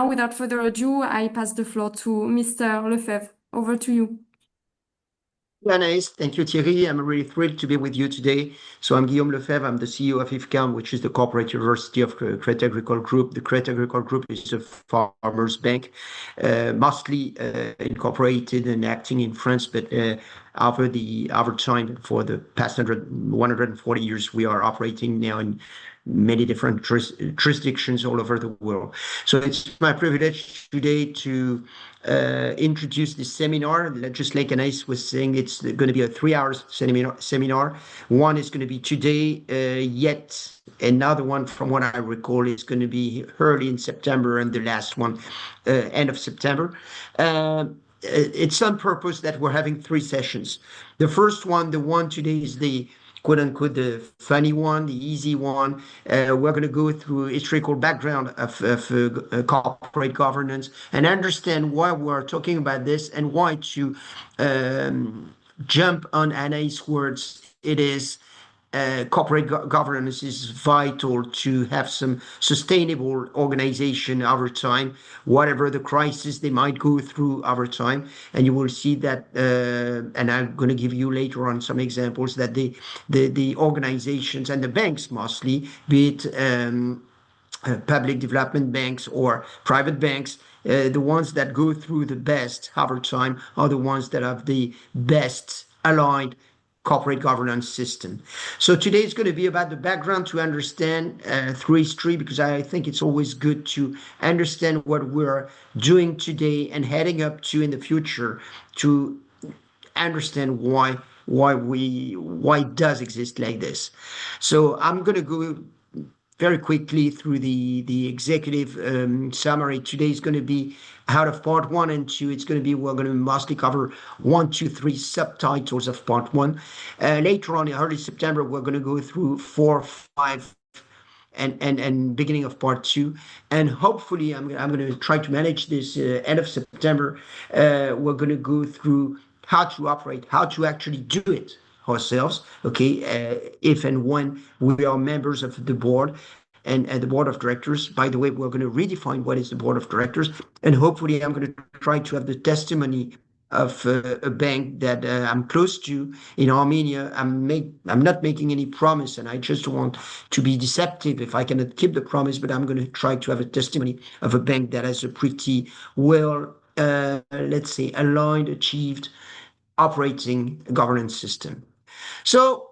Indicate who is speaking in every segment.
Speaker 1: now, without further ado, I pass the floor to Mr. Lefebvre. Over to you.
Speaker 2: Nice. Thank you, Thierry. I'm really thrilled to be with you today. So I'm Guillaume Lefebvre. I'm the CEO of IFCAM, which is the corporate university of Crédit Agricole Group. The Crédit Agricole Group is a farmers bank, mostly incorporated and acting in France, but over time, for the past 140 years, we are operating now in many different jurisdictions all over the world. So it's my privilege today to introduce this seminar. Just like Anaïs was saying, it's going to be a 3-hour seminar. One is going to be today, yet another one, from what I recall, is going to be early in September, and the last one end of September. It's on purpose that we're having 3 sessions. The first one, the one today, is the quote unquote the funny one, the easy one. We're going to go through historical background of corporate governance and understand why we're talking about this and why, to jump on Anna's words, it is corporate governance is vital to have some sustainable organization over time, whatever the crisis they might go through over time. And you will see that, and I'm going to give you later on some examples, that the organizations and the banks mostly, be it public development banks or private banks, the ones that go through the best over time are the ones that have the best aligned corporate governance system. So today is going to be about the background to understand through history, because I think it's always good to understand what we're doing today and heading up to in the future, to understand why it does exist like this. So I'm going to go very quickly through the executive summary. Today is going to be out of part 1 and 2. We're going to mostly cover 1, 2, 3 subtitles of part 1. Later on in early September, we're going to go through 4, 5, and beginning of part 2. And hopefully, I'm going to try to manage this end of September. We're going to go through how to operate, how to actually do it ourselves, okay, if and when we are members of the board and the board of directors. By the way, we're going to redefine what is the board of directors, and hopefully I'm going to try to have the testimony of a bank that I'm close to in Armenia. I'm not making any promise, and I just want to be deceptive if I cannot keep the promise, but I'm going to try to have a testimony of a bank that has a pretty well, let's say, aligned, achieved operating governance system. So,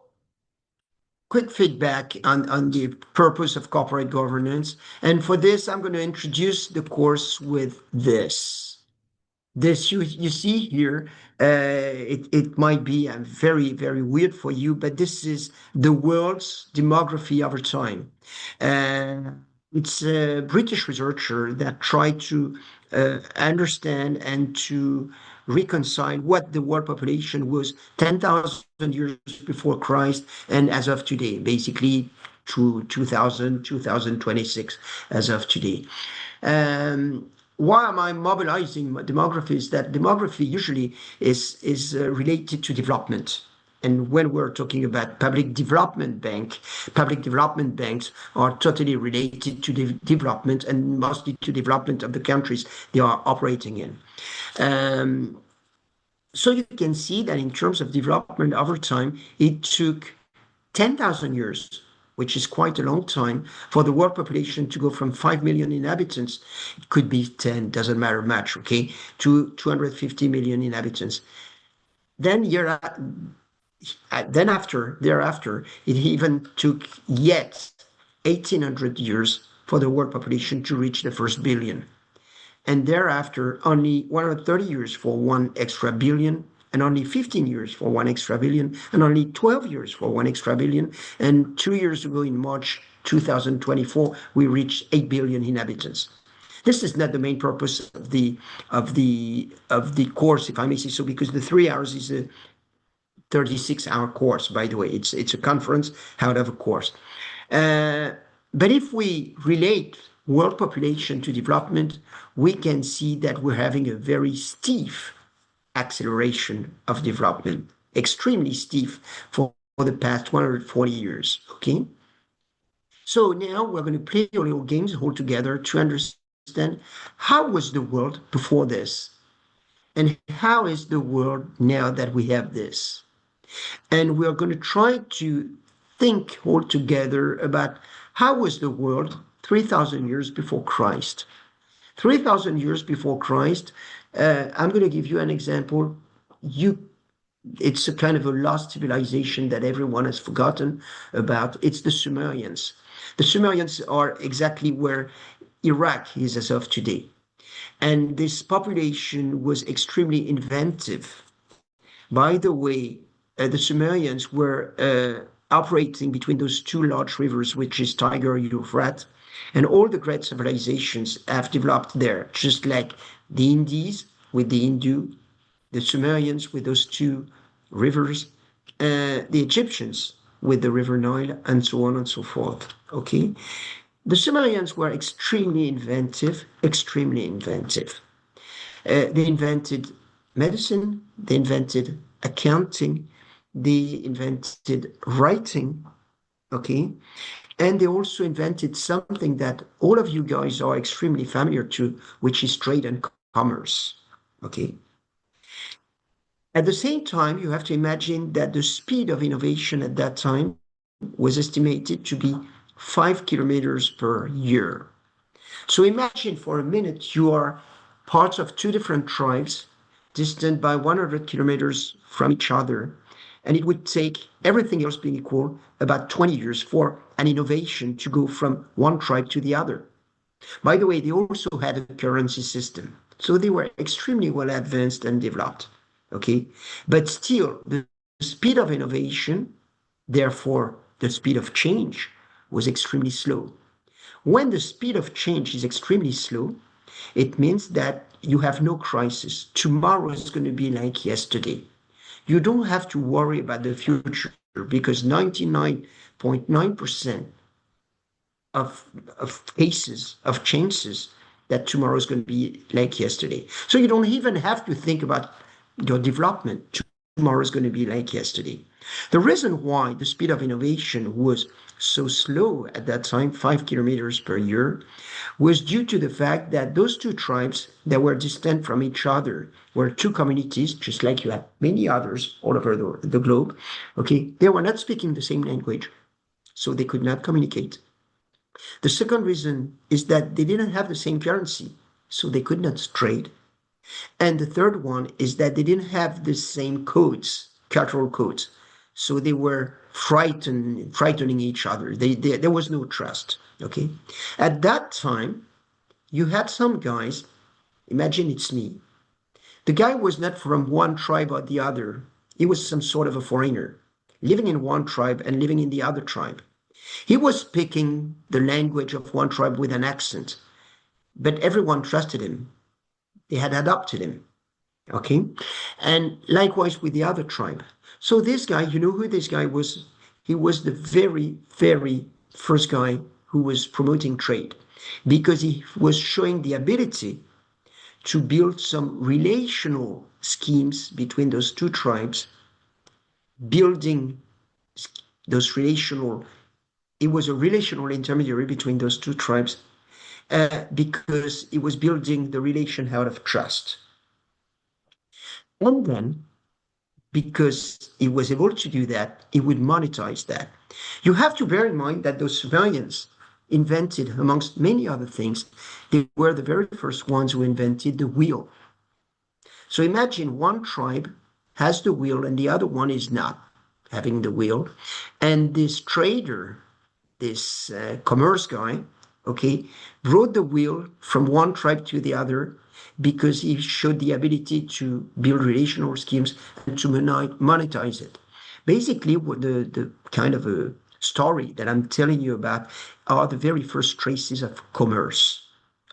Speaker 2: quick feedback on the purpose of corporate governance. And for this, I'm going to introduce the course with this. This you see here, it might be very, very weird for you, but this is the world's demography over time. It's a British researcher that tried to understand and to reconcile what the world population was 10,000 years before Christ and as of today, basically to 2026 as of today. Why am I mobilizing demography? Is that demography usually is related to development. And when we're talking about public development banks are totally related to the development, and mostly to development of the countries they are operating in. So you can see that in terms of development over time, it took 10,000 years, which is quite a long time, for the world population to go from 5 million inhabitants, it could be 10, doesn't matter much, okay, to 250 million inhabitants. Then thereafter, it even took yet 1,800 years for the world population to reach the first billion. And thereafter, only 130 years for 1 extra billion, and only 15 years for 1 extra billion, and only 12 years for 1 extra billion. And 2 years ago, in March 2024, we reached 8 billion inhabitants. This is not the main purpose of the course, if I may say so, because the 3 hours is a 36-hour course, by the way. It's a conference out of a course. But if we relate world population to development, we can see that we're having a very steep acceleration of development, extremely steep for the past 140 years, okay? So now we're going to play a little games all together to understand understand how was the world before this and how is the world now that we have this. And we are going to try to think all together about how was the world 3,000 years before Christ. 3,000 years before Christ, I'm going to give you an example. It's a kind of a lost civilization that everyone has forgotten about. It's the Sumerians. The Sumerians are exactly where Iraq is as of today. And this population was extremely inventive. By the way, the Sumerians were operating between those two large rivers, which is Tiger, Euphrates, and all the great civilizations have developed there, just like the Indies with the Hindu, the Sumerians with those two rivers, the Egyptians with the River Nile, and so on and so forth. Okay, the Sumerians were extremely inventive, extremely inventive. They invented medicine, they invented accounting, they invented writing, okay? And they also invented something that all of you guys are extremely familiar to, which is trade and commerce, okay? At the same time, you have to imagine that the speed of innovation at that time was estimated to be 5 kilometers per year. So imagine for a minute you are parts of two different tribes, distant by 100 kilometers from each other, and it would take, everything else being equal, about 20 years for an innovation to go from one tribe to the other. By the way, they also had a currency system, so they were extremely well advanced and developed. Okay, but still, the speed of innovation, therefore the speed of change, was extremely slow. When the speed of change is extremely slow, it means that you have no crisis. Tomorrow is going to be like yesterday. You don't have to worry about the future because 99.9% of cases, of chances that tomorrow is going to be like yesterday. So you don't even have to think about your development. Tomorrow is going to be like yesterday. The reason why the speed of innovation was so slow at that time, 5 kilometers per year, was due to the fact that those two tribes that were distant from each other were two communities, just like you have many others all over the globe. Okay, they were not speaking the same language, so they could not communicate. The second reason is that they didn't have the same currency, so they could not trade. And the third one is that they didn't have the same codes, cultural codes. So they were frightening each other. There was no trust. Okay. At that time, you had some guys, imagine it's me. The guy was not from one tribe or the other. He was some sort of a foreigner, living in one tribe and living in the other tribe. He was speaking the language of one tribe with an accent, but everyone trusted him. They had adopted him. Okay. And likewise with the other tribe. So this guy, you know who this guy was? He was the very, very first guy who was promoting trade because he was showing the ability to build some relational schemes between those two tribes, building those relational, it was a relational intermediary between those two tribes because it was building the relation out of trust. And then because he was able to do that, he would monetize that. You have to bear in mind that those Sumerians invented, amongst many other things, they were the very first ones who invented the wheel. So imagine one tribe has the wheel and the other one is not having the wheel. And this trader, this commerce guy, okay, brought the wheel from one tribe to the other because he showed the ability to build relational schemes and to monetize it. Basically, the kind of a story that I'm telling you about are the very first traces of commerce,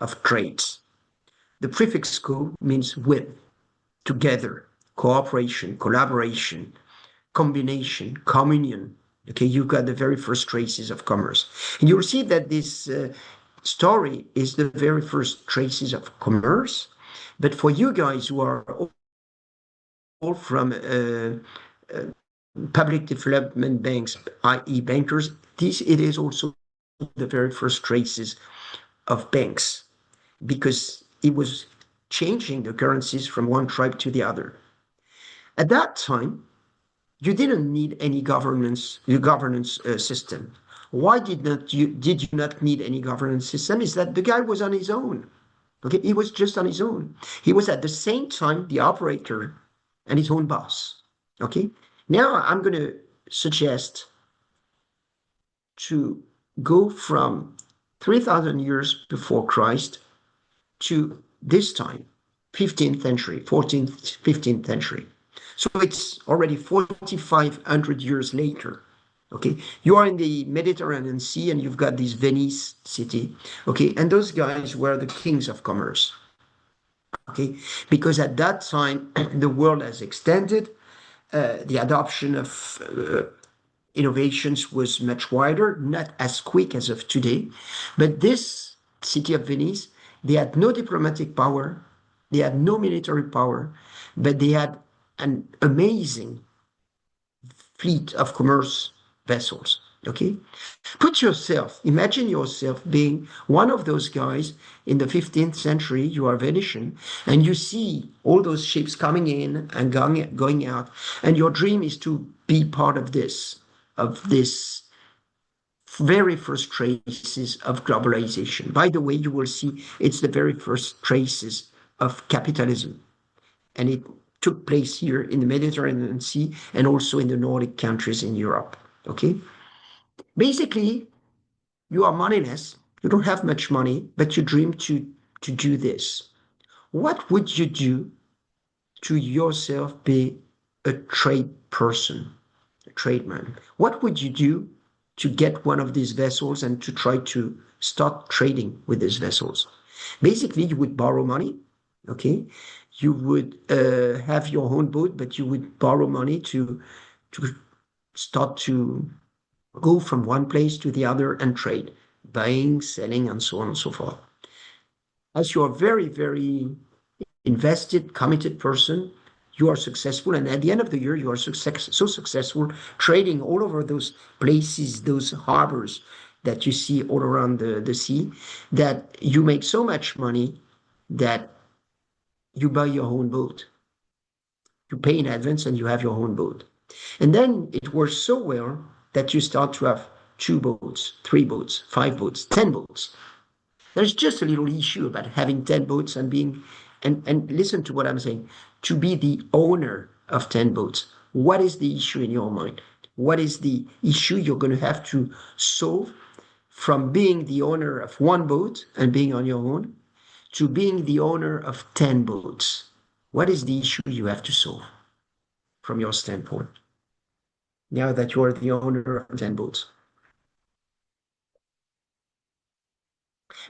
Speaker 2: of trades. The prefix co means with, together, cooperation, collaboration, combination, communion. Okay, you've got the very first traces of commerce. And you'll see that this story is the very first traces of commerce. But for you guys who are all from public development banks, i.e. bankers, it is also the very first traces of banks. because it was changing the currencies from one tribe to the other. At that time, you didn't need any governance system. Why did you not need any governance system? Is that the guy was on his own. Okay, he was just on his own. He was at the same time the operator and his own boss. Okay, now I'm going to suggest to go from 3,000 years before Christ to this time, 15th century, 14th, 15th century. So it's already 4,500 years later. Okay, you are in the Mediterranean Sea and you've got this Venice city. Okay, and those guys were the kings of commerce. Okay, because at that time the world has extended, the adoption of innovations was much wider, not as quick as of today. But this city of Venice, they had no diplomatic power, they had no military power, but they had an amazing fleet of commerce vessels. Okay, imagine yourself being one of those guys in the 15th century. You are Venetian and you see all those ships coming in and going out, and your dream is to be part of this very first traces of globalization. By the way, you will see it's the very first traces of capitalism, and it took place here in the Mediterranean Sea and also in the Nordic countries in Europe. Okay, basically, you are moneyless, you don't have much money, but you dream to do this. What would you do to yourself be a trade person, a tradesman? What would you do to get one of these vessels and to try to start trading with these vessels? Basically, you would borrow money, okay? You would have your own boat, but you would borrow money to start to go from one place to the other and trade, buying, selling, and so on and so forth. As you are very, very invested, committed person, you are successful. And at the end of the year, you are so successful trading all over those places, those harbors that you see all around the sea, that you make so much money that you buy your own boat. You pay in advance and you have your own boat. And then it works so well that you start to have 2 boats, 3 boats, 5 boats, 10 boats. There's just a little issue about having 10 boats and being, and listen to what I'm saying, to be the owner of 10 boats. What is the issue in your mind? What is the issue you're going to have to solve from being the owner of 1 boat and being on your own to being the owner of 10 boats? What is the issue you have to solve from your standpoint, now that you are the owner of 10 boats?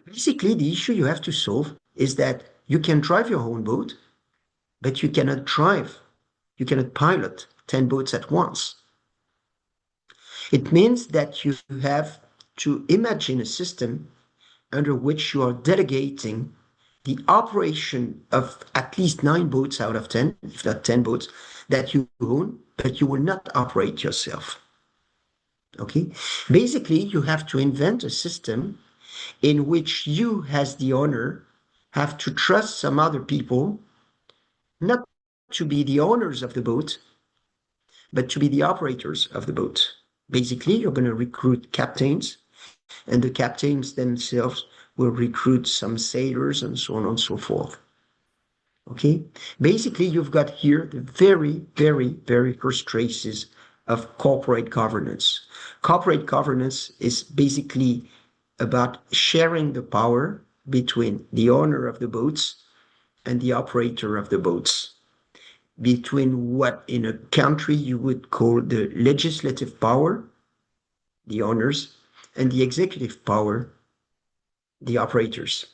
Speaker 2: Basically, the issue you have to solve is that you can drive your own boat, but you cannot pilot 10 boats at once. It means that you have to imagine a system under which you are delegating the operation of at least 9 boats out of 10, if not 10 boats, that you own, but you will not operate yourself. Okay? Basically, you have to invent a system in which you, as the owner, have to trust some other people, not to be the owners of the boat, but to be the operators of the boat. Basically, you're going to recruit captains, and the captains themselves will recruit some sailors and so on and so forth. Okay? Basically, you've got here the very, very, very first traces of corporate governance. Corporate governance is basically about sharing the power between the owner of the boats and the operator of the boats, between what in a country you would call the legislative power, the owners, and the executive power, the operators.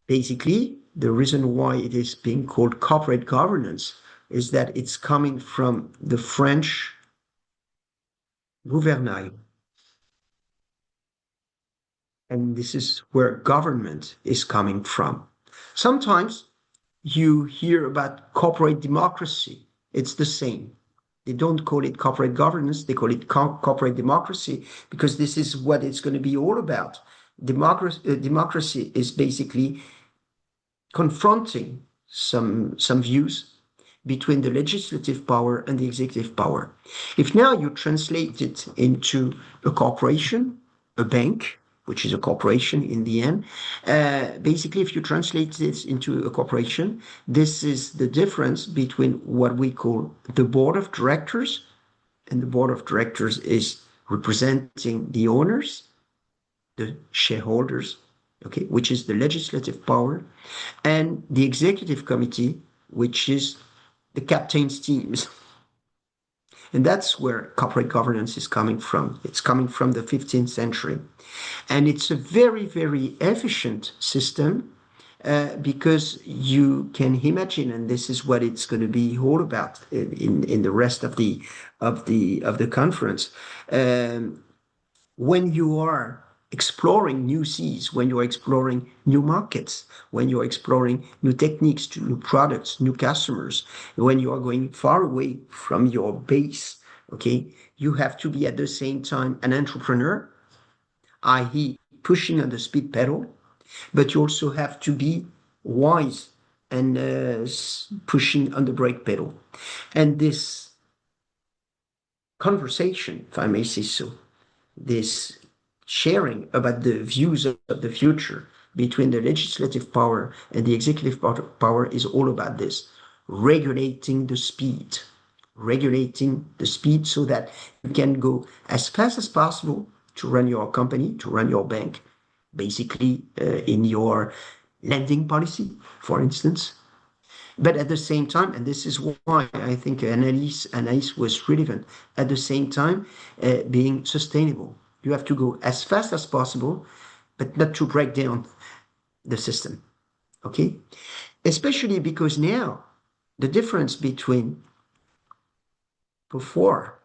Speaker 2: Basically, the reason why it is being called corporate governance is that it's coming from the French gouvernail. And this is where government is coming from. Sometimes you hear about corporate democracy. It's the same. They don't call it corporate governance, they call it corporate democracy, because this is what it's going to be all about. Democracy is basically confronting some views between the legislative power and the executive power. If now you translate it into a corporation, a bank, which is a corporation in the end, basically, if you translate this into a corporation, this is the difference between what we call the board of directors, and the board of directors is representing the owners, the shareholders, okay, which is the legislative power, and the executive committee, which is the captain's teams. And that's where corporate governance is coming from. It's coming from the 15th century. And it's a very, very efficient system because you can imagine, and this is what it's going to be all about in the rest of the conference. When you are exploring new seas, when you're exploring new markets, when you're exploring new techniques, new products, new customers, when you are going far away from your base, okay, you have to be at the same time an entrepreneur, i.e. pushing on the speed pedal, but you also have to be wise and pushing on the brake pedal. And this conversation, if I may say so, this sharing about the views of the future between the legislative power and the executive power is all about this, regulating the speed so that you can go as fast as possible to run your company, to run your bank, basically in your lending policy, for instance. But at the same time, and this is why I think Anaïs was relevant, at the same time, being sustainable. You have to go as fast as possible, but not to break down the system, okay? Especially because now, the difference between before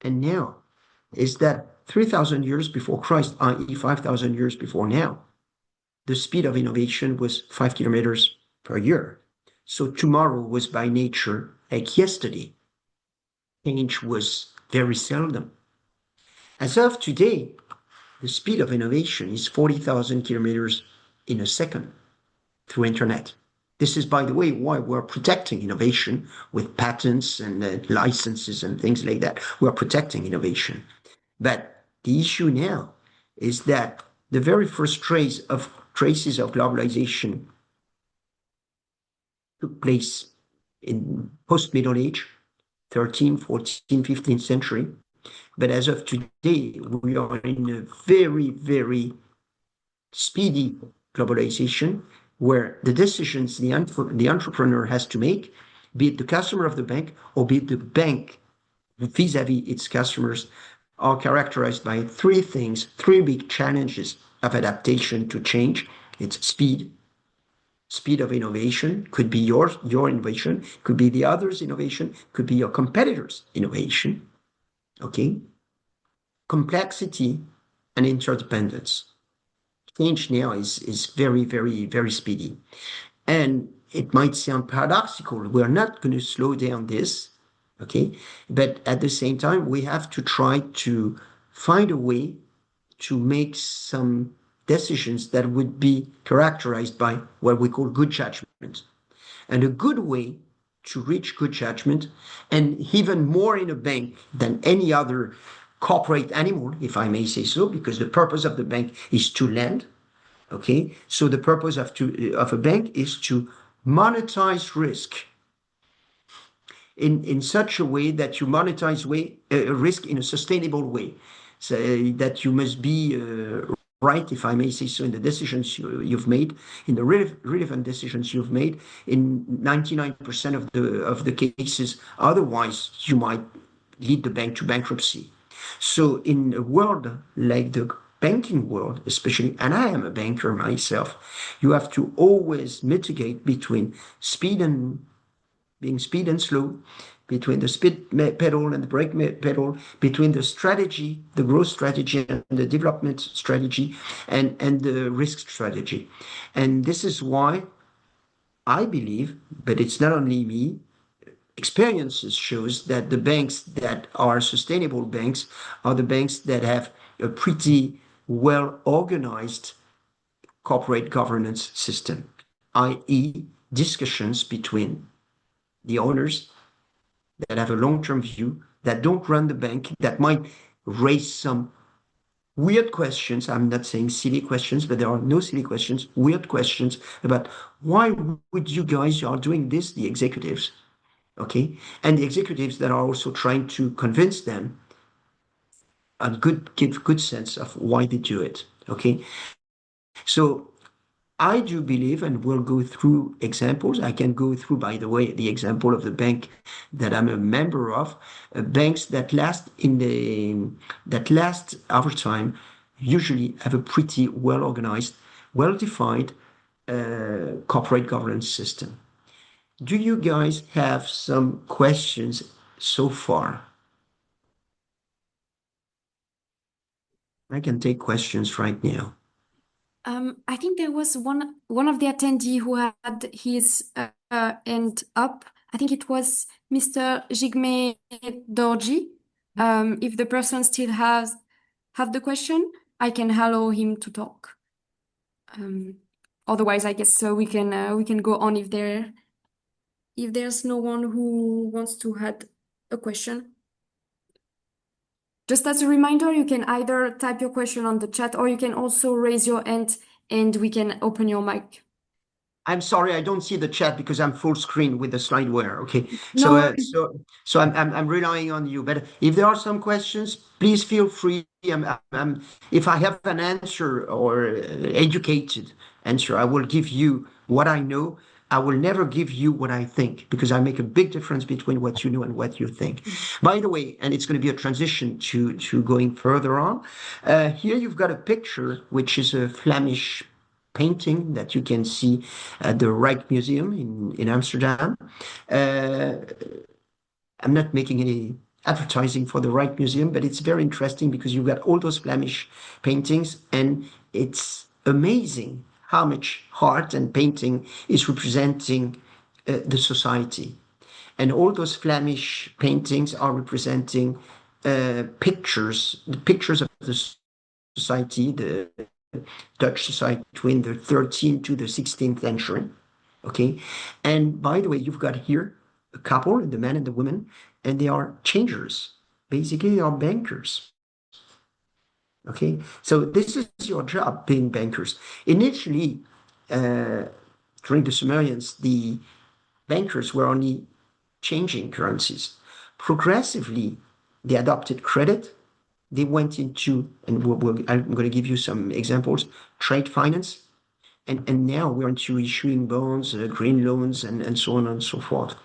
Speaker 2: and now is that 3,000 years before Christ, i.e. 5,000 years before now, the speed of innovation was 5 kilometers per year. So tomorrow was by nature like yesterday. Change was very seldom. As of today, the speed of innovation is 40,000 kilometers in a second through internet. This is, by the way, why we're protecting innovation with patents and licenses and things like that. We're protecting innovation. But the issue now is that the very first traces of globalization took place in post-Middle Age, 13th, 14th, 15th century. But as of today, we are in a very, very speedy globalization where the decisions the entrepreneur has to make, be it the customer of the bank or be it the bank vis-a-vis its customers, are characterized by three big challenges of adaptation to change. It's speed of innovation, could be your innovation, could be the other's innovation, could be your competitor's innovation, okay? Complexity and interdependence. Change now is very, very, very speedy. And it might sound paradoxical. We're not going to slow down this, okay? But at the same time, we have to try to find a way to make some decisions that would be characterized by what we call good judgment. And a good way to reach good judgment, and even more in a bank than any other corporate animal, if I may say so, because the purpose of the bank is to lend, okay? So the purpose of a bank is to monetize risk in such a way that you monetize risk in a sustainable way. So that you must be right, if I may say so, in the decisions you've made, in the relevant decisions you've made in 99% of the cases. Otherwise, you might lead the bank to bankruptcy. So in a world like the banking world, especially, and I am a banker myself, you have to always mitigate between being speed and slow, between the speed pedal and the brake pedal, between the strategy, the growth strategy and the development strategy, and the risk strategy. And this is why I believe, but it's not only me, experiences shows that the banks that are sustainable banks are the banks that have a pretty well-organized corporate governance system, i.e. discussions between the owners that have a long-term view, that don't run the bank, that might raise some weird questions. I'm not saying silly questions, but there are no silly questions, weird questions about why would you guys are doing this, the executives, okay? And the executives that are also trying to convince them and give good sense of why they do it, okay? So I do believe, and we'll go through examples. I can go through, by the way, the example of the bank that I'm a member of. Banks that last over time usually have a pretty well organized, well defined corporate governance system. Do you guys have some questions so far? I can take questions right now.
Speaker 1: I think there was one of the attendee who had his hand up. I think it was Mr. Jigme Dorji. If the person still have the question, I can allow him to talk. Otherwise, I guess we can go on if there's no one who wants to add a question. Just as a reminder, you can either type your question on the chat or you can also raise your hand and we can open your mic.
Speaker 2: I'm sorry, I don't see the chat because I'm full screen with the slideware. Okay,
Speaker 1: No.
Speaker 2: so I'm relying on you. But if there are some questions, please feel free. If I have an answer or educated answer, I will give you what I know. I will never give you what I think because I make a big difference between what you know and what you think. By the way, and it's going to be a transition to going further on. Here you've got a picture which is a Flemish painting that you can see at the Rijksmuseum in Amsterdam. I'm not making any advertising for the Rijksmuseum, but it's very interesting because you've got all those Flemish paintings, and it's amazing how much art and painting is representing the society. And all those Flemish paintings are representing the pictures of the society, the Dutch society between the 13th to the 16th century. Okay. And by the way, you've got here a couple, the man and the woman, and they are changers. Basically, they are bankers. Okay. So this is your job, being bankers. Initially, during the Sumerians, the bankers were only changing currencies. Progressively, they adopted credit. They went into, and I'm going to give you some examples, trade finance. And now we're into issuing bonds, green loans, and so on and so forth.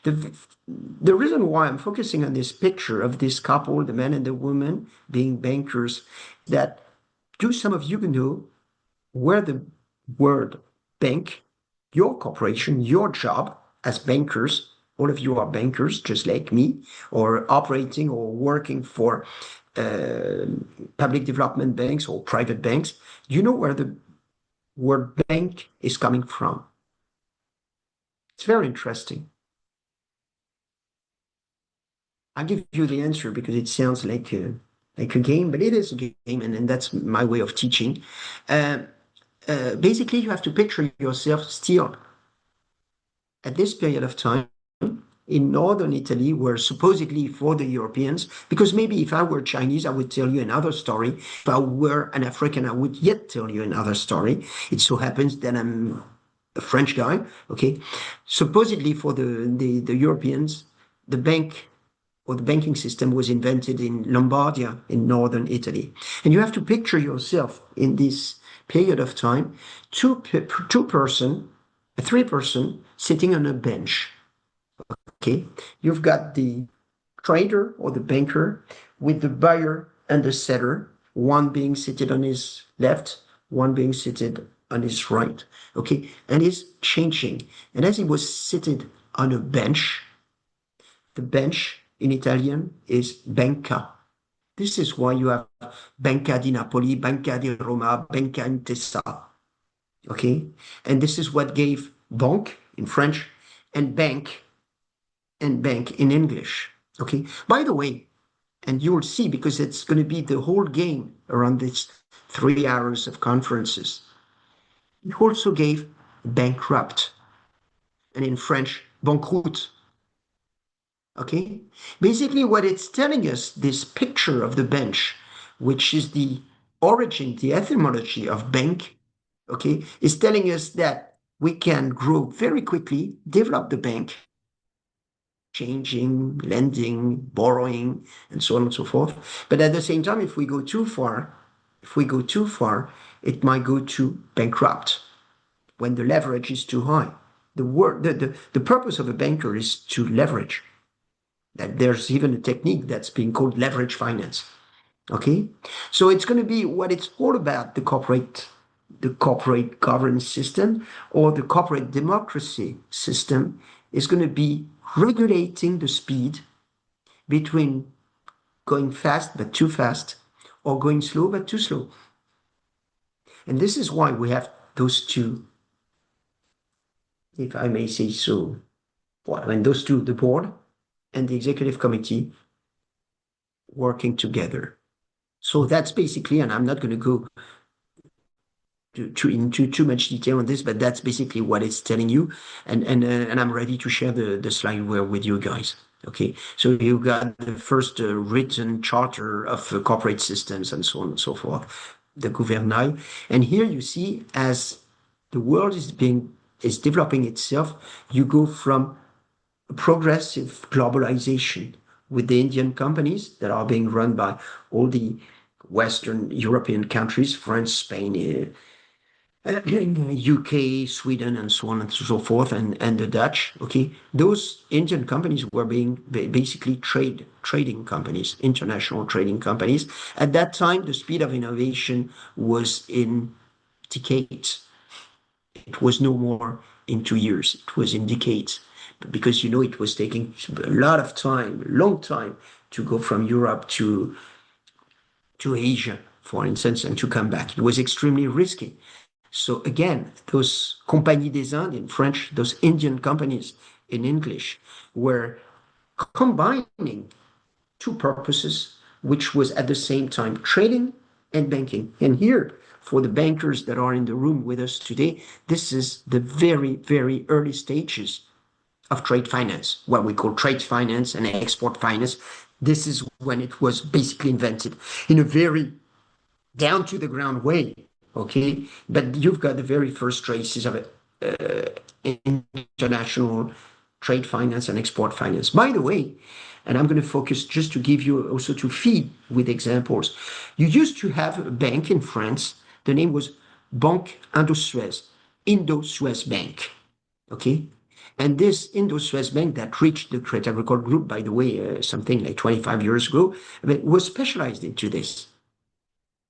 Speaker 2: The reason why I'm focusing on this picture of this couple, the man and the woman being bankers, that do some of you know where the word bank, your corporation, your job as bankers, all of you are bankers just like me, or operating or working for public development banks or private banks. You know where the word bank is coming from. It's very interesting. I'll give you the answer because it sounds like a game, but it is a game, and that's my way of teaching. Basically, you have to picture yourself still at this period of time in northern Italy, where supposedly for the Europeans, because maybe if I were Chinese, I would tell you another story. If I were an African, I would yet tell you another story. It so happens that I'm a French guy, okay? Supposedly for the Europeans, the bank or the banking system was invented in Lombardia in northern Italy. And you have to picture yourself in this period of time, three person sitting on a bench. Okay, you've got the trader or the banker with the buyer and the seller, one being seated on his left, one being seated on his right. Okay, and he's changing. And as he was seated on a bench, the bench in Italian is banca. This is why you have Banca di Napoli, Banca di Roma, Banca Intesa. Okay, and this is what gave banque in French and bank in English. Okay. By the way, and you will see because it's going to be the whole game around this 3 hours of conferences. It also gave bankrupt, and in French, banqueroute. Okay? Basically, what it's telling us, this picture of the bench, which is the origin, the etymology of bank, okay, is telling us that we can grow very quickly, develop the bank, changing, lending, borrowing, and so on and so forth. But at the same time, if we go too far, it might go to bankrupt when the leverage is too high. The purpose of a banker is to leverage. That there's even a technique that's being called leverage finance. Okay, so it's going to be what it's all about: the corporate governance system or the corporate democracy system is going to be regulating the speed between going fast but too fast or going slow but too slow. And this is why we have those two, if I may say so, and those two, the board and the executive committee, working together. So that's basically, and I'm not going to go into too much detail on this, but that's basically what it's telling you. And I'm ready to share the slide with you guys. Okay, so you got the first written charter of corporate systems and so on and so forth, the gouvernail. And here you see, as the world is developing itself, you go from progressive globalization with the Indian companies that are being run by all the Western European countries, France, Spain, UK, Sweden, and so on and so forth, and the Dutch. Okay, those Indian companies were being basically trading companies, international trading companies. At that time, the speed of innovation was in decades. It was no more in 2 years. It was in decades, because it was taking a lot of time, a long time, to go from Europe to Asia, for instance, and to come back. It was extremely risky. So again, those compagnies des Indes in French, those Indian companies in English, were combining two purposes, which was at the same time trading and banking. And here, for the bankers that are in the room with us today, this is the very, very early stages of trade finance, what we call trade finance and export finance. This is when it was basically invented in a very down to the ground way. Okay, but you've got the very first traces of it, international trade finance and export finance. By the way, and I'm going to focus just to give you also to feed with examples. You used to have a bank in France. The name was Banque Indo-Suez Bank. Okay, and this Indo-Suez Bank that reached the Crédit Agricole Group, by the way, something like 25 years ago, was specialized into this.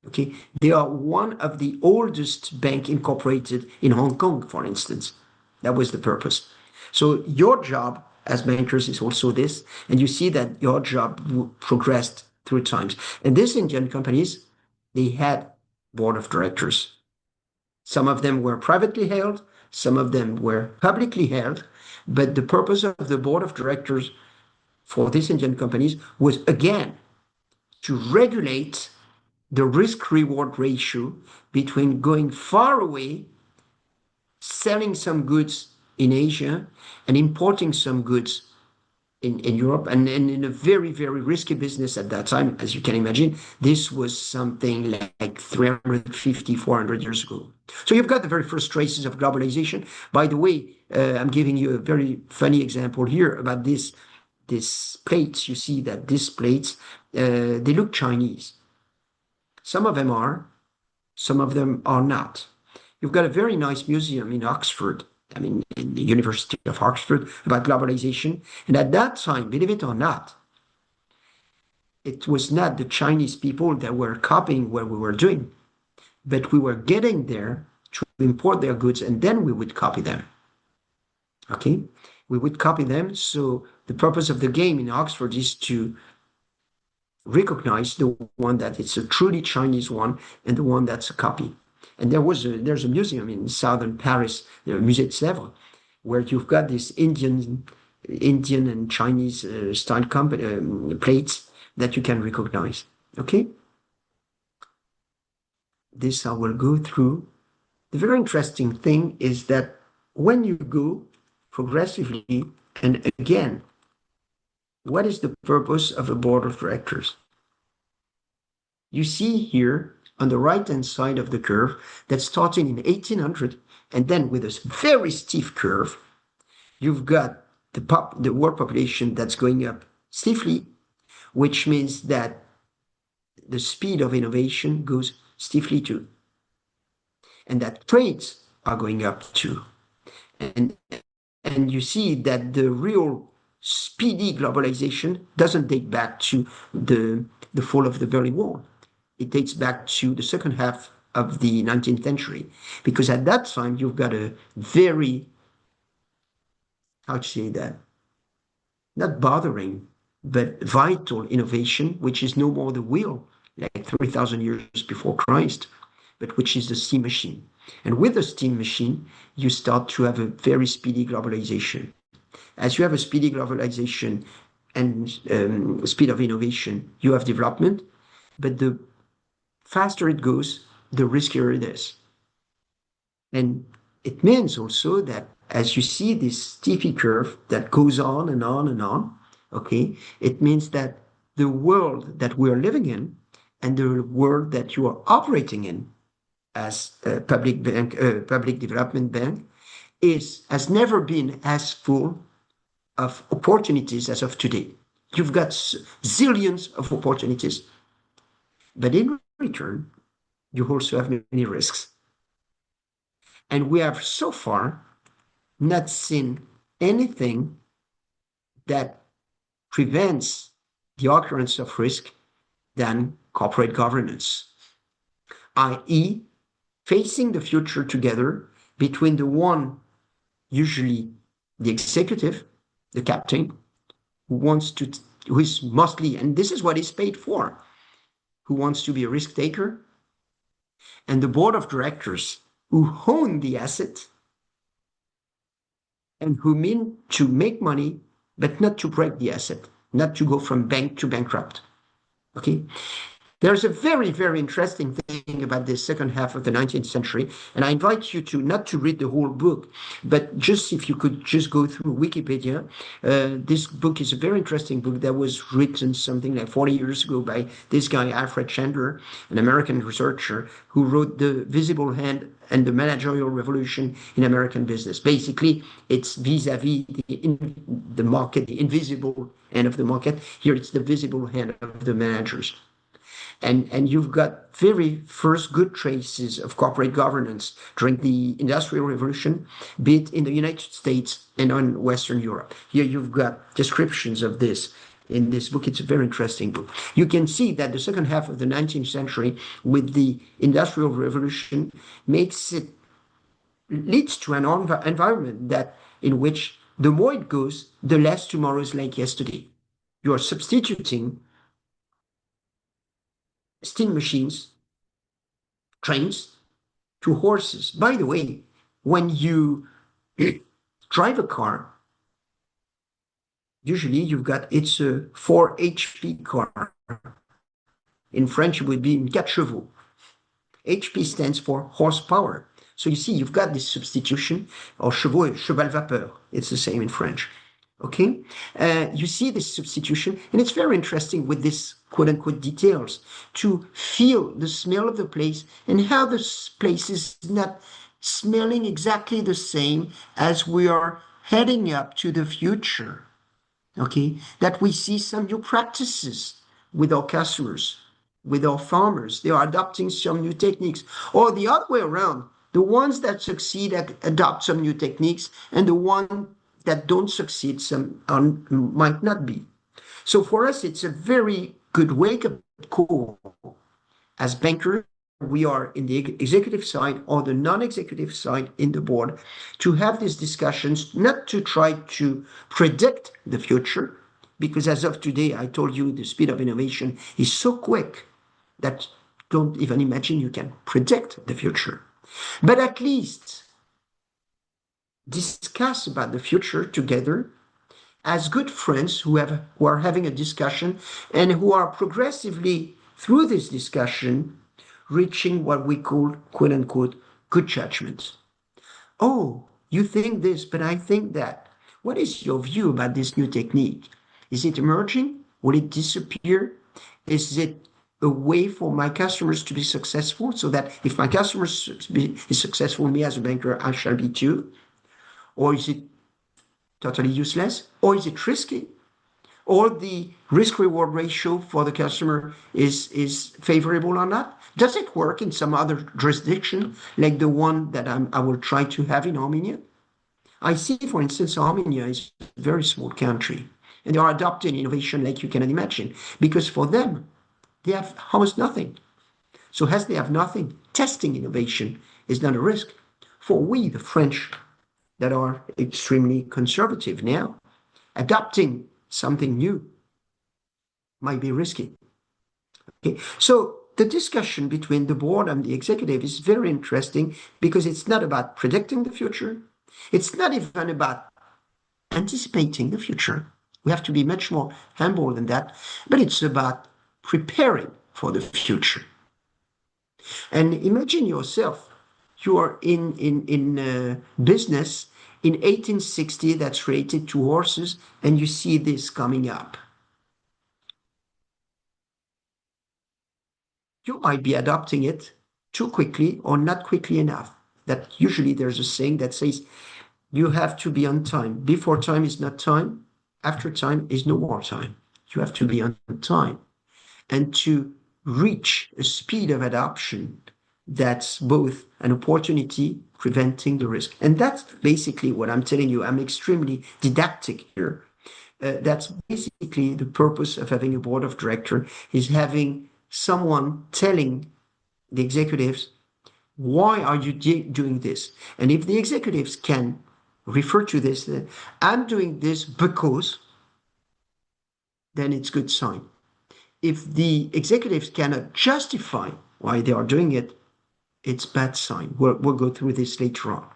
Speaker 2: Okay, they are one of the oldest bank incorporated in Hong Kong, for instance. That was the purpose. So your job as bankers is also this, and you see that your job progressed through times. And these Indian companies, they had board of directors. Some of them were privately held, some of them were publicly held, but the purpose of the board of directors for these Indian companies was, again, to regulate the risk-reward ratio between going far away, selling some goods in Asia, and importing some goods in Europe, and in a very, very risky business at that time, as you can imagine. This was something like 350, 400 years ago. So you've got the very first traces of globalization. By the way, I'm giving you a very funny example here about this plates. You see that these plates, they look Chinese. Some of them are, some of them are not. You've got a very nice museum in Oxford, in the University of Oxford, about globalization. And at that time, believe it or not, it was not the Chinese people that were copying what we were doing, but we were getting there to import their goods, and then we would copy them. Okay? We would copy them. So the purpose of the game in Oxford is to recognize the one that it's a truly Chinese one and the one that's a copy. And there's a museum in southern Paris, the Musée de Sèvres, where you've got this Indian and Chinese style plates that you can recognize. Okay. this I will go through. The very interesting thing is that when you go progressively, and again, what is the purpose of a board of directors? You see here on the right-hand side of the curve that starting in 1800 and then with a very steep curve, you've got the world population that's going up stiffly, which means that the speed of innovation goes stiffly too, and that trades are going up too. And, and you see that the real speedy globalization doesn't date back to the fall of the Berlin Wall. It dates back to the second half of the 19th century, because at that time you've got a very, how to say that, not bothering, but vital innovation, which is no more the wheel, like 3,000 years before Christ, but which is the steam machine. And with the steam machine, you start to have a very speedy globalization. As you have a speedy globalization and speed of innovation, you have development, but the faster it goes, the riskier it is. And it means also that as you see this steepy curve that goes on and on and on, okay, it means that the world that we are living in and the world that you are operating in as a public bank, public development bank, has never been as full of opportunities as of today. You've got zillions of opportunities, but in return, you also have many risks. And we have so far not seen anything that prevents the occurrence of risk than corporate governance, i.e., facing the future together between the one, usually the executive, the captain, who is mostly, and this is what he's paid for, who wants to be a risk taker, and the board of directors who own the asset and who mean to make money, but not to break the asset, not to go from bank to bankrupt. Okay? There's a very, very interesting thing about the second half of the 19th century, and I invite you to not to read the whole book, but just if you could just go through Wikipedia. This book is a very interesting book that was written something like 40 years ago by this guy, Alfred Chandler, an American researcher who wrote The Visible Hand and the Managerial Revolution in American Business. Basically, it's vis-a-vis the market, the invisible hand of the market. Here it's the visible hand of the managers. And you've got very first good traces of corporate governance during the Industrial Revolution, be it in the United States and in Western Europe. Here you've got descriptions of this in this book. It's a very interesting book. You can see that the second half of the 19th century with the Industrial Revolution leads to an environment that in which the more it goes, the less tomorrow is like yesterday. You are substituting steam machines, trains, to horses. By the way, when you drive a car, usually it's a 4 HP car. In French, it would be 4 chevaux. HP stands for horsepower. So you see, you've got this substitution, or cheval vapeur. It's the same in French. Okay, you see this substitution, and it's very interesting with this quote-unquote details to feel the smell of the place and how this place is not smelling exactly the same as we are heading up to the future. Okay, that we see some new practices with our customers, with our farmers. They are adopting some new techniques, or the other way around. The ones that succeed adopt some new techniques, and the one that don't succeed might not be. So for us, it's a very good wake-up call. As bankers, we are in the executive side or the non-executive side in the board to have these discussions, not to try to predict the future, because as of today, I told you the speed of innovation is so quick that don't even imagine you can predict the future. But at least discuss about the future together as good friends who are having a discussion and who are progressively through this discussion reaching what we call, quote unquote, good judgments. Oh, you think this, but I think that. What is your view about this new technique? Is it emerging? Will it disappear? Is it a way for my customers to be successful so that if my customers is successful, me as a banker, I shall be too? Or is it totally useless? Or is it risky? Or the risk reward ratio for the customer is favorable or not? Does it work in some other jurisdiction like the one that I will try to have in Armenia? I see, for instance, Armenia is a very small country and they are adopting innovation like you can imagine because for them, they have almost nothing. So as they have nothing, testing innovation is not a risk. For we, the French, that are extremely conservative now, adopting something new might be risky. Okay, so the discussion between the board and the executive is very interesting because it's not about predicting the future. It's not even about anticipating the future. We have to be much more humble than that, but it's about preparing for the future. And imagine yourself, you are in business in 1860 that's related to horses, and you see this coming up. You might be adopting it too quickly or not quickly enough. That usually there's a saying that says you have to be on time. Before time is not time. After time is no more time. You have to be on time. And to reach a speed of adoption that's both an opportunity, preventing the risk. And that's basically what I'm telling you. I'm extremely didactic here. That's basically the purpose of having a board of directors is having someone telling the executives, why are you doing this? And if the executives can refer to this, I'm doing this because, then it's good sign. If the executives cannot justify why they are doing it, it's bad sign. We'll go through this later on.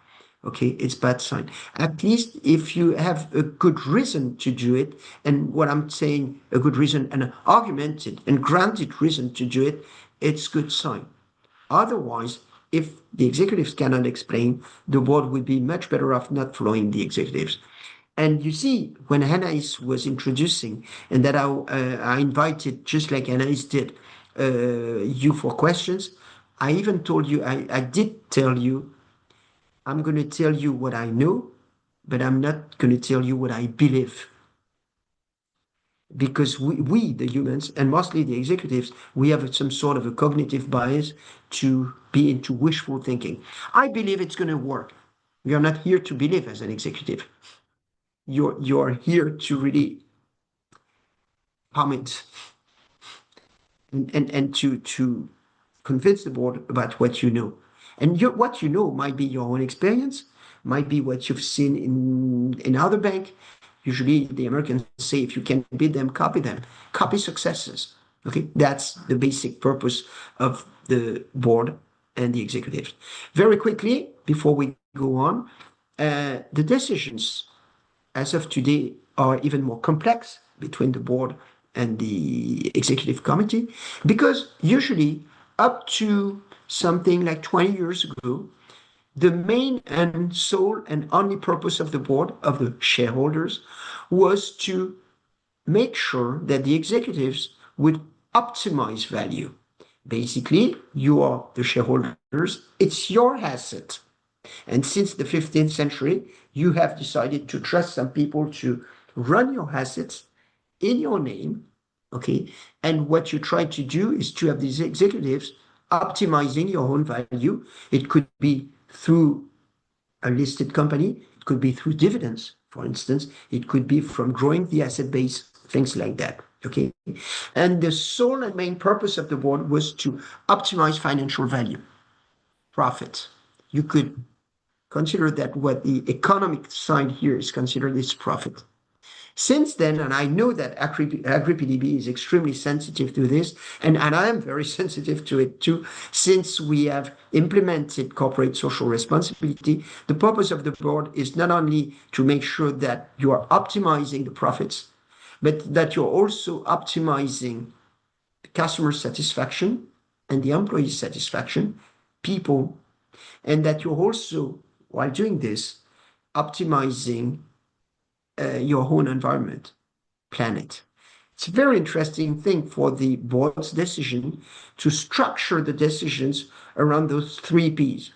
Speaker 2: Okay, it's bad sign. At least if you have a good reason to do it, and what I'm saying, a good reason, an argumented and granted reason to do it, it's good sign. Otherwise, if the executives cannot explain, the board would be much better off not following the executives. And you see, when Anais was introducing, and that I invited, just like Anais did, you for questions, I even told you, I did tell you, I'm going to tell you what I know, but I'm not going to tell you what I believe. Because we, the humans, and mostly the executives, we have some sort of a cognitive bias to be into wishful thinking. I believe it's going to work. We are not here to believe as an executive. You're here to really comment and to convince the board about what you know. And what you know might be your own experience, might be what you've seen in other bank. Usually the Americans say if you can beat them, copy them. Copy successes. Okay, that's the basic purpose of the board and the executives. Very quickly, before we go on, the decisions as of today are even more complex between the board and the executive committee because usually up to something like 20 years ago, the main and sole and only purpose of the board, of the shareholders, was to make sure that the executives would optimize value. Basically, you are the shareholders, it's your asset. And since the 15th century, you have decided to trust some people to run your assets in your name, okay? And what you try to do is to have these executives optimizing your own value. It could be through a listed company, it could be through dividends, for instance, it could be from growing the asset base, things like that, okay? And the sole and main purpose of the board was to optimize financial value, profit. You could consider that what the economic side here is considered is profit. Since then, and I know that Agri-PDB is extremely sensitive to this, and I am very sensitive to it too, since we have implemented corporate social responsibility, the purpose of the board is not only to make sure that you are optimizing the profits, but that you're also optimizing customer satisfaction, and the employee satisfaction, people, and that you're also, while doing this, optimizing your own environment, planet. It's a very interesting thing for the board's decision to structure the decisions around those three P's: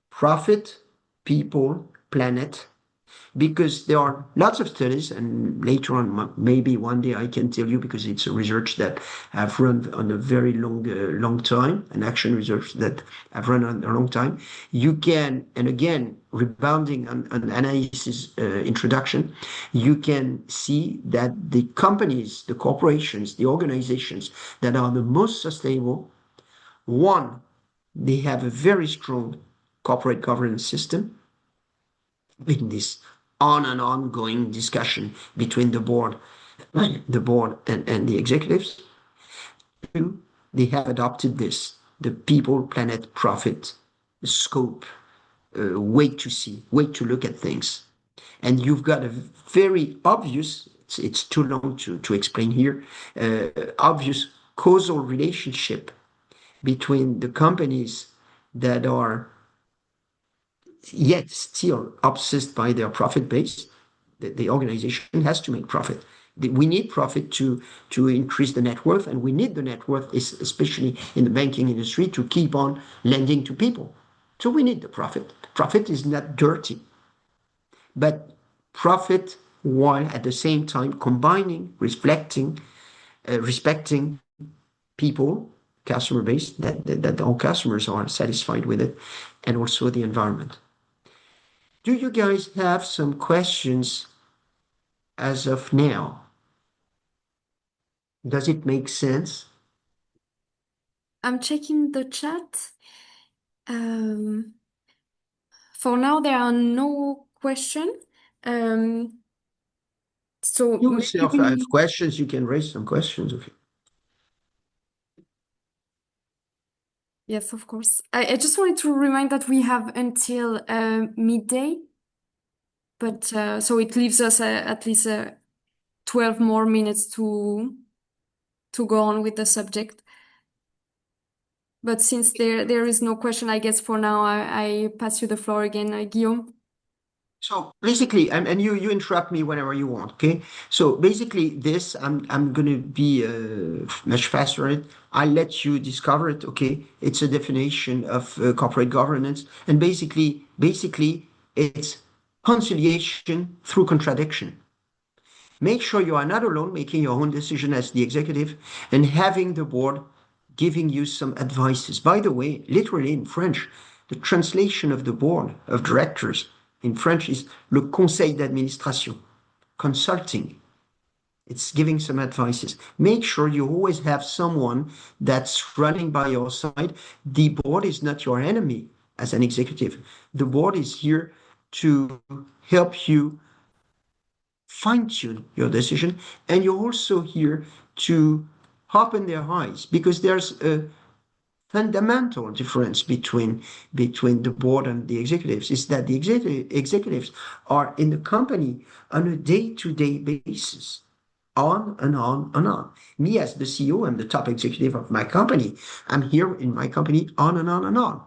Speaker 2: profit, people, planet, because there are lots of studies, and later on, maybe one day I can tell you, because it's a research that I've run on a very long time, an action research that I've run on a long time. You can, and again, rebounding on analysis introduction, you can see that the companies, the corporations, the organizations that are the most sustainable, one, they have a very strong corporate governance system in this on and ongoing discussion between the board and the executives. Two, they have adopted this, the people, planet, profit, scope, way to see, way to look at things. And you've got a very obvious, it's too long to explain here, obvious causal relationship between the companies that are yet still obsessed by their profit base. The organization has to make profit. We need profit to increase the net worth, and we need the net worth, especially in the banking industry, to keep on lending to people. So we need the profit. Profit is not dirty, but profit while at the same time combining, respecting people, customer base, that all customers are satisfied with it, and also the environment. Do you guys have some questions as of now? Does it make sense?
Speaker 1: I'm checking the chat. Um, for now, there are no questions. So
Speaker 2: You
Speaker 1: maybe
Speaker 2: yourself have
Speaker 1: we,
Speaker 2: questions, you can raise some questions. Okay.
Speaker 1: yes, of course. I just wanted to remind that we have until midday, but so it leaves us at least 12 more minutes to go on with the subject. But since there is no question, I guess for now I pass you the floor again, Guillaume.
Speaker 2: So basically, and you interrupt me whenever you want, okay? So basically, this I'm gonna be much faster at it. I'll let you discover it, okay? It's a definition of corporate governance, and basically, it's conciliation through contradiction. Make sure you are not alone making your own decision as the executive, and having the board giving you some advices. By the way, literally in French, the translation of the board of directors in French is le conseil d'administration, consulting. It's giving some advices. Make sure you always have someone that's running by your side. The board is not your enemy as an executive. The board is here to help you fine-tune your decision, and you're also here to open their eyes, because there's a fundamental difference between the board and the executives, is that the executives are in the company on a day-to-day basis, on and on and on. Me as the CEO, I'm the top executive of my company. I'm here in my company on and on and on.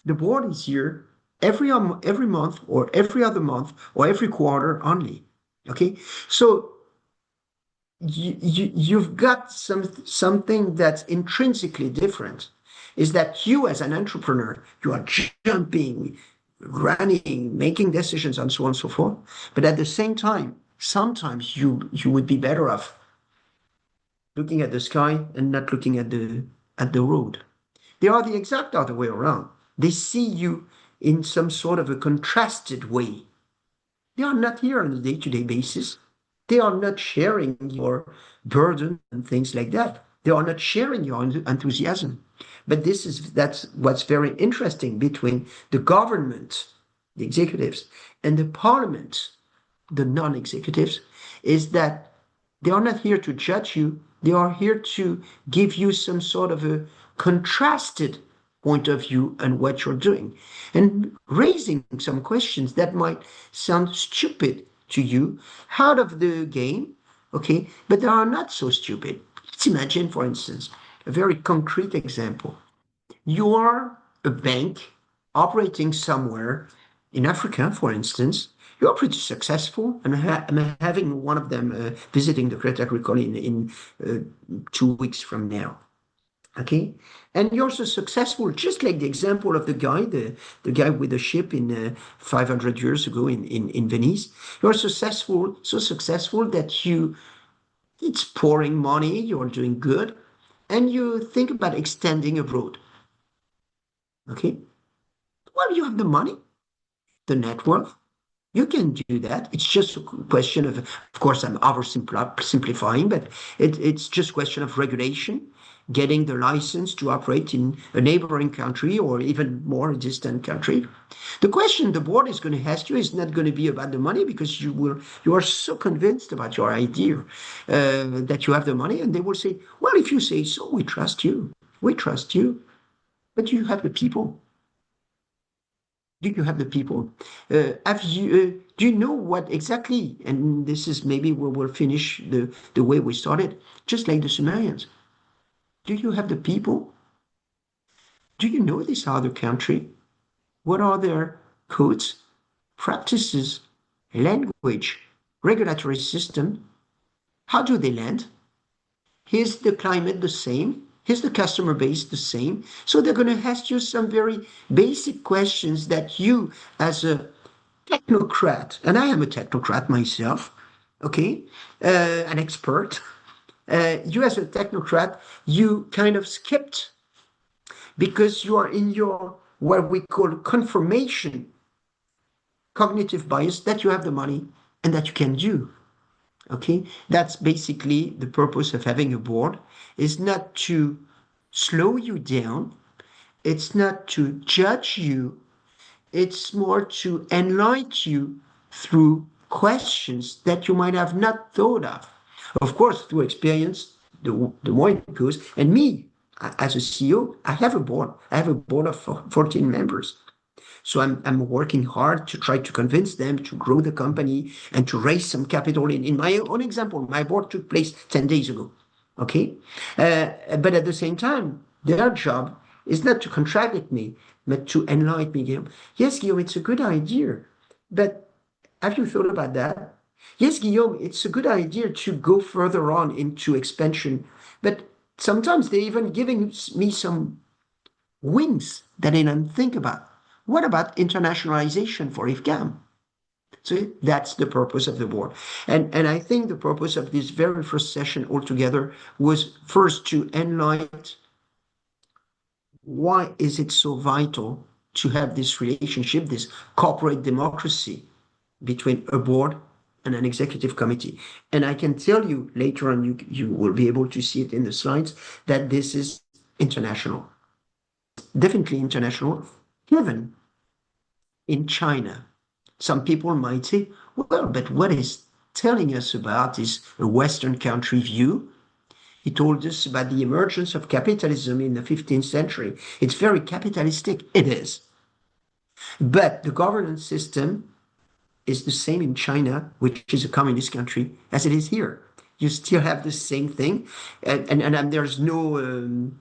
Speaker 2: The board is here every month or every other month or every quarter only. Okay, so you've got something that's intrinsically different, is that you as an entrepreneur, you are jumping, running, making decisions, and so on and so forth. But at the same time, sometimes you would be better off looking at the sky and not looking at the road. They are the exact other way around. They see you in some sort of a contrasted way. They are not here on a day-to-day basis. They are not sharing your burden and things like that. They are not sharing your enthusiasm. But that's what's very interesting between the government, the executives, and the parliament, the non-executives, is that they are not here to judge you. They are here to give you some sort of a contrasted point of view on what you're doing, and raising some questions that might sound stupid to you out of the game, okay, but they are not so stupid. Let's imagine, for instance, a very concrete example. You are a bank operating somewhere in Africa, for instance. You're pretty successful. I'm having one of them visiting the Crédit Agricole in 2 weeks from now. Okay, and you're so successful, just like the example of the guy with the ship in 500 years ago in Venice. You're successful, so successful that it's pouring money. You're doing good, and you think about extending abroad. Okay, well, you have the money, the network. You can do that. It's just a question of course, I'm oversimplifying, but it's just a question of regulation, getting the license to operate in a neighboring country or even more distant country. The question the board is going to ask you is not going to be about the money because you are so convinced about your idea that you have the money, and they will say, well, if you say so, we trust you, but you have the people. Do you have the people? Do you know what exactly? And this is maybe where we'll finish the way we started, just like the Sumerians. Do you have the people? Do you know this other country? What are their codes, practices, language, regulatory system? How do they land? Is the climate the same? Is the customer base the same? So they're going to ask you some very basic questions that you, as a technocrat, and I am a technocrat myself, okay, an expert. You, as a technocrat, you kind of skipped because you are in your what we call confirmation cognitive bias that you have the money and that you can do. Okay, that's basically the purpose of having a board, is not to slow you down, it's not to judge you, it's more to enlighten you through questions that you might have not thought of. Of course, through experience, the more it goes. And me, as a CEO, I have a board. I have a board of 14 members. So I'm working hard to try to convince them to grow the company and to raise some capital. In my own example, my board took place 10 days ago. Okay. But at the same time, their job is not to contradict me, but to enlighten me, Guillaume. Yes, Guillaume, it's a good idea. But have you thought about that? Yes, Guillaume, it's a good idea to go further on into expansion. But sometimes they're even giving me some wings that I don't think about. What about internationalization for IFCAM? So that's the purpose of the board. And I think the purpose of this very first session altogether was first to enlighten why is it so vital to have this relationship, this corporate democracy between a board and an executive committee. And I can tell you later on, you will be able to see it in the slides, that this is international. Definitely international, even in China. Some people might say, well, but what is telling us about is a Western country view. He told us about the emergence of capitalism in the 15th century. It's very capitalistic. It is. But the governance system is the same in China, which is a communist country, as it is here. You still have the same thing. And there's no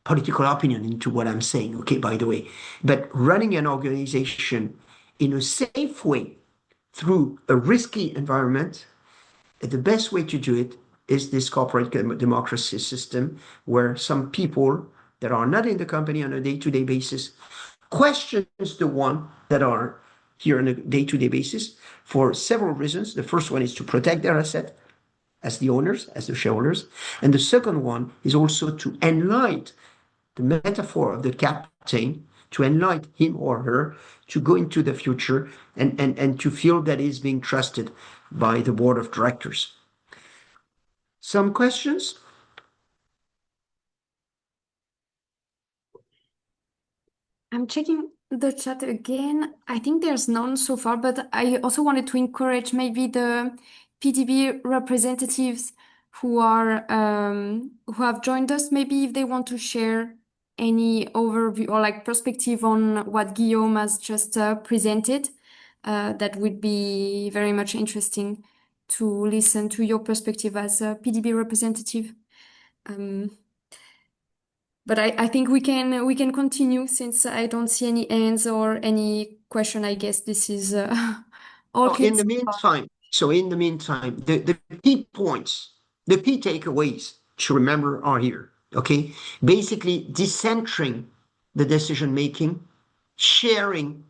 Speaker 2: political opinion into what I'm saying, okay, by the way. But running an organization in a safe way through a risky environment, the best way to do it is this corporate democracy system where some people that are not in the company on a day-to-day basis questions the one that are here on a day-to-day basis for several reasons. The first one is to protect their asset as the owners, as the shareholders. And the second one is also to enlighten the metaphor of the captain, to enlighten him or her to go into the future and to feel that he's being trusted by the board of directors. Some questions?
Speaker 1: I'm checking the chat again. I think there's none so far, but I also wanted to encourage maybe the PDB representatives who have joined us, maybe if they want to share any overview or like perspective on what Guillaume has just presented. That would be very much interesting to listen to your perspective as a PDB representative. Um, But I think we can continue since I don't see any hands or any question. I guess this is all
Speaker 2: So
Speaker 1: clear.
Speaker 2: in the meantime, the key points, the key takeaways to remember are here. Okay. Basically, decentering the decision making, sharing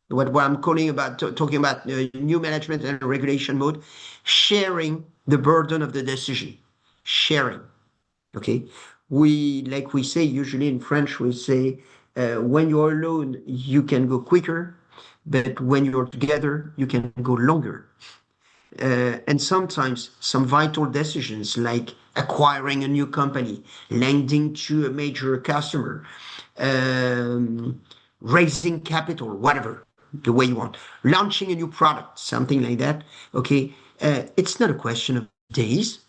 Speaker 2: what I'm calling about, talking about new management and regulation mode, sharing the burden of the decision, sharing. Okay. Like we say, usually in French, we say, when you're alone, you can go quicker, but when you're together, you can go longer. And sometimes some vital decisions like acquiring a new company, lending to a major customer, um, raising capital, whatever, the way you want, launching a new product, something like that. Okay. It's not a question of days.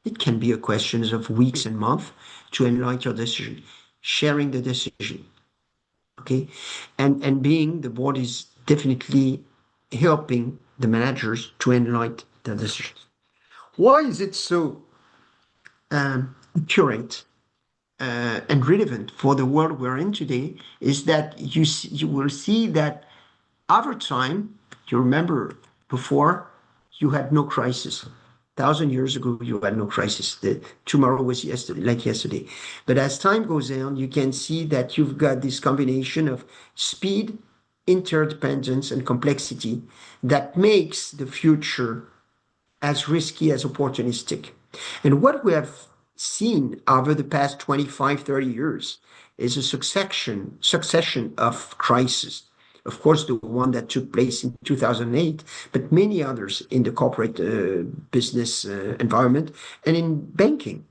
Speaker 2: It can be a question of weeks and months to enlighten your decision, sharing the decision. Okay. And being the board is definitely helping the managers to enlighten the decisions. Why is it so current and relevant for the world we're in today? Is that you will see that over time, you remember before you had no crisis. 1,000 years ago, you had no crisis. Tomorrow was yesterday, like yesterday. But as time goes on, you can see that you've got this combination of speed, interdependence, and complexity that makes the future as risky as opportunistic. And what we have seen over the past 25, 30 years is a succession of crises. Of course, the one that took place in 2008, but many others in the corporate business environment and in banking.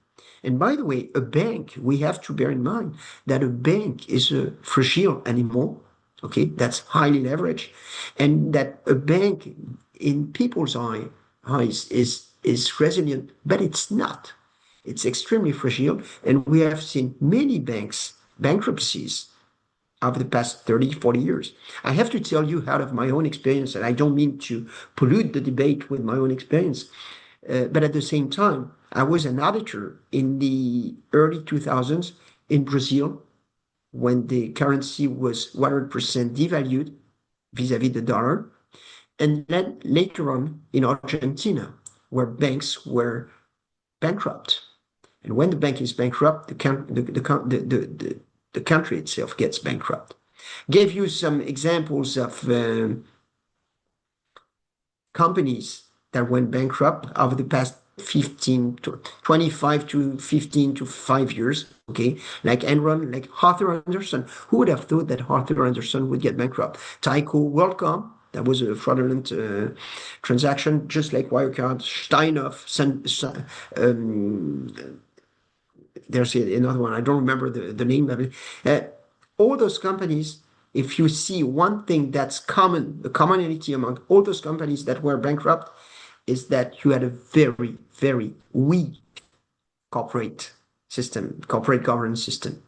Speaker 2: And by the way, a bank, we have to bear in mind that a bank is a fragile animal, okay, that's highly leveraged, and that a bank in people's eyes is resilient, but it's not. It's extremely fragile, and we have seen many banks bankruptcies over the past 30, 40 years. I have to tell you out of my own experience, and I don't mean to pollute the debate with my own experience, but at the same time, I was an auditor in the early 2000s in Brazil when the currency was 100% devalued vis-à-vis the dollar. And then later on in Argentina, where banks were bankrupt. And when the bank is bankrupt, the country itself gets bankrupt. Gave you some examples of companies that went bankrupt over the past 15 to 25 to 15 to 5 years. Okay, like Enron, like Arthur Anderson. Who would have thought that Arthur Anderson would get bankrupt? Tyco, WorldCom, that was a fraudulent transaction, just like Wirecard, Steinhoff, there's another one. I don't remember the name of it. All those companies, if you see one thing that's common, the commonality among all those companies that were bankrupt is that you had a very, very weak corporate system, corporate governance system.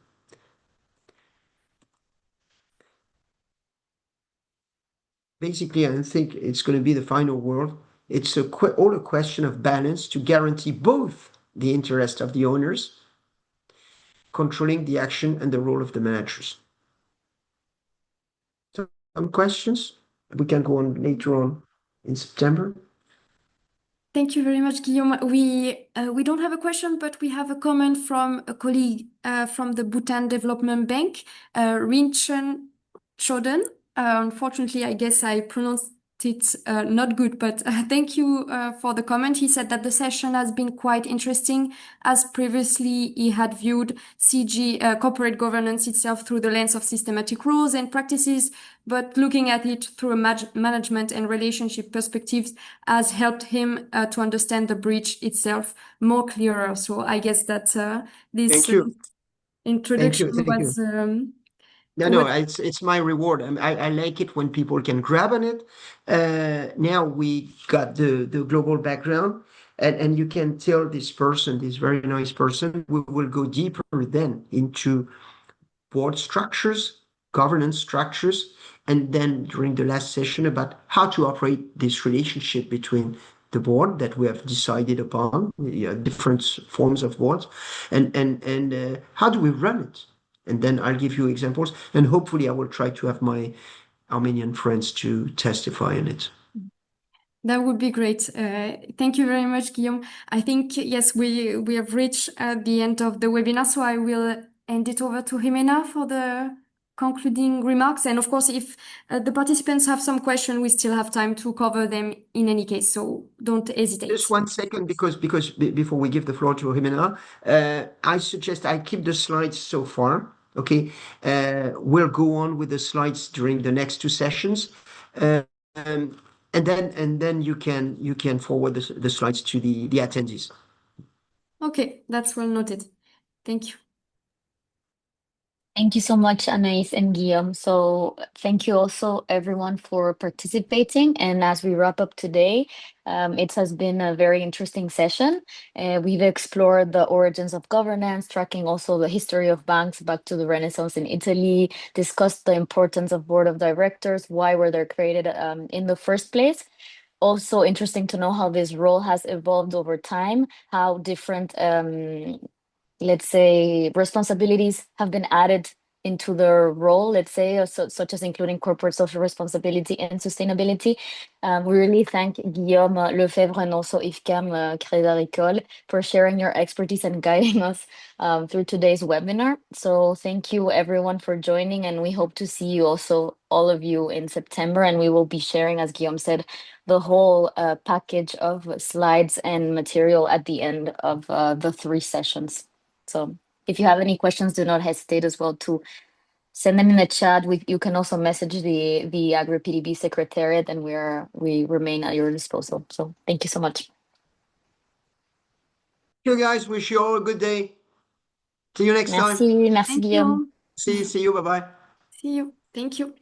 Speaker 2: Basically, I don't think it's going to be the final word. It's all a question of balance to guarantee both the interest of the owners, controlling the action and the role of the managers. So, some questions? We can go on later on in September.
Speaker 1: Thank you very much, Guillaume. We don't have a question, but we have a comment from a colleague from the Bhutan Development Bank, Rinchen Choden. Unfortunately, I guess I pronounced it not good, but thank you for the comment. He said that the session has been quite interesting, as previously he had viewed CG corporate governance itself through the lens of systematic rules and practices, but looking at it through a management and relationship perspectives has helped him to understand the bridge itself more clearer. So I guess that this
Speaker 2: Thank you. Thank
Speaker 1: introduction
Speaker 2: you. Thank you.
Speaker 1: was
Speaker 2: No,
Speaker 1: was
Speaker 2: it's my reward. I like it when people can grab on it. Now we got the global background, and you can tell this person, this very nice person, we will go deeper then into board structures, governance structures, and then during the last session about how to operate this relationship between the board that we have decided upon, different forms of boards, and how do we run it? And then I'll give you examples, and hopefully I will try to have my Armenian friends to testify on it.
Speaker 1: That would be great. Thank you very much, Guillaume. I think, yes, we have reached the end of the webinar, so I will hand it over to Jimena for the concluding remarks. And of course, if the participants have some questions, we still have time to cover them in any case, so don't hesitate.
Speaker 2: Just 1 second, because before we give the floor to Jimena, I suggest I keep the slides so far. Okay, we'll go on with the slides during the next two sessions, um, and then you can forward the slides to the attendees.
Speaker 1: Okay, that's well noted. Thank you.
Speaker 3: Thank you so much, Anais and Guillaume. So thank you also everyone for participating. And as we wrap up today, it has been a very interesting session. We've explored the origins of governance, tracking also the history of banks back to the Renaissance in Italy, discussed the importance of board of directors, why were they created in the first place. Also interesting to know how this role has evolved over time, how different let's say, responsibilities have been added into their role, let's say, such as including corporate social responsibility and sustainability. We really thank Guillaume Lefebvre and also IFCAM-Crédit Agricole for sharing your expertise and guiding us through today's webinar. So thank you everyone for joining, and we hope to see you also, all of you, in September. And we will be sharing, as Guillaume said, the whole package of slides and material at the end of the 3 sessions. So if you have any questions, do not hesitate as well to send them in the chat. You can also message the Agri-PDB Secretariat, and we remain at your disposal. So thank you so much.
Speaker 2: You guys, wish you all a good day. See you next time.
Speaker 3: Merci,
Speaker 1: Thank
Speaker 3: Guillaume.
Speaker 1: you.
Speaker 2: See you. Bye bye.
Speaker 1: See you. Thank you.